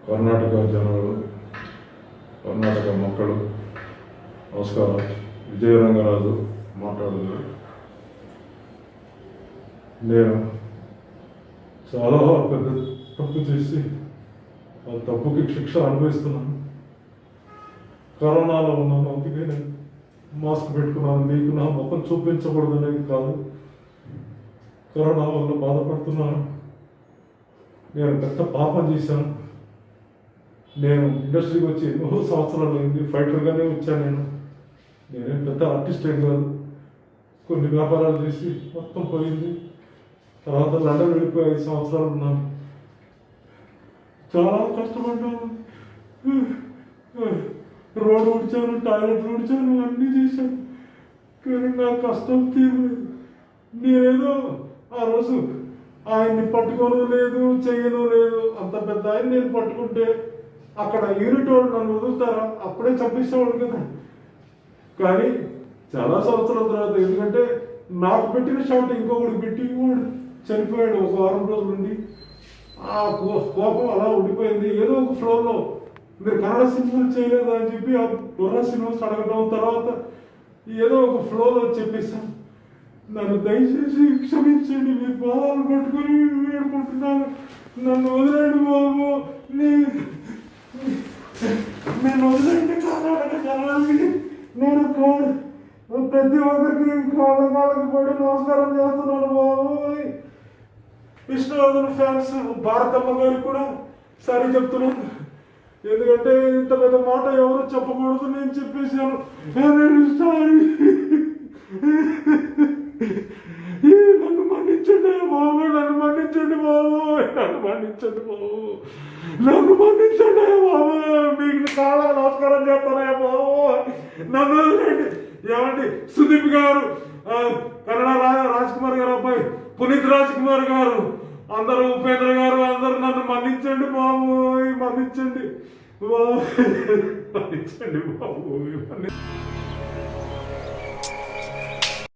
కర్ణాటక జనాలు, కర్ణాటక మక్కలు నమస్కారం. విజయరంగరాజు మాట్లాడుతున్నారు. నేను చాలా పెద్ద తప్పు చేసి ఆ తప్పుకి శిక్ష అనుభవిస్తున్నాను. కరోనాలో ఉన్నాను, అందుకే నేను మాస్క్ పెట్టుకున్నాను. మీకు నా ముఖం చూపించకూడదు అనేది కాదు, కరోనా వల్ల బాధపడుతున్నాను. నేను పెద్ద పాపం చేశాను. నేను ఇండస్ట్రీకి వచ్చి ఎన్నో సంవత్సరాలు అయింది. ఫైటర్గానే వచ్చాను. నేనేం పెద్ద ఆర్టిస్ట్ ఏం కాదు. కొన్ని వ్యాపారాలు చేసి మొత్తం పోయింది. తర్వాత లండన్ వెళ్ళిపోయి 5 సంవత్సరాలు ఉన్నాను. చాలా కష్టపడ్డాను. రోడ్డు ఉడిచాను, టాయిలెట్లు ఉడిచాను, అన్నీ చేశాను. కానీ నా కష్టం తీరలేదు. నేనేదో ఆ రోజు ఆయన్ని పట్టుకోను లేదు, చెయ్యను లేదు. అంత పెద్ద ఆయన నేను పట్టుకుంటే అక్కడ యూనిట్ వాళ్ళు నన్ను వదులుతారా? అప్పుడే చంపేసేవాడు కదా. కానీ చాలా సంవత్సరాల తర్వాత, ఎందుకంటే నాకు పెట్టిన షాట్ ఇంకొకటి పెట్టి వాడు చనిపోయాడు 1 వారం రోజుల నుండి. ఆ కోపం అలా ఉండిపోయింది. ఏదో ఒక ఫ్లోర్లో మీరు కన్నడ సినిమాలు చేయలేదా అని చెప్పి ఆ బుర్రా సినిమాస్ అడగడం, తర్వాత ఏదో ఒక ఫ్లోలో చెప్పేశాను. నన్ను దయచేసి క్షమించండి, మీ పాదాలు పట్టుకుని వేడుకుంటున్నాను. నన్ను వదిలేండి బాబు, నేను వదిలేండి. కర్ణాటక జనాలకి నేను ప్రతి ఒక్కరికి కాళ్ళకి పడి నమస్కారం చేస్తున్నాను బాబు. విష్ణువర్ధన్ ఫ్యాన్స్ భారతమ్మ గారికి కూడా సరే చెప్తున్నాను. ఎందుకంటే ఇంత పెద్ద మాట ఎవరు చెప్పకూడదు, నేను చెప్పేసాను. నన్ను మన్నించండి బాబు, నన్ను మన్నించండి బాబు, నన్ను మన్నించండి బాబు, నన్ను మన్నించండి బాబు. మీకు కాళ్ళకు నమస్కారం చేస్తానా బాబు, నన్ను వదిలేండి. ఏమండి సుదీప్ గారు, కన్నడ రాజ్ కుమార్ గారు అబ్బాయి పునీత్ రాజ్ కుమార్ గారు, అందరూ ఉపేంద్ర గారు, అందరూ నన్ను మన్నించండి బాబు, మన్నించండి బాబు, మన్నించండి బాబు.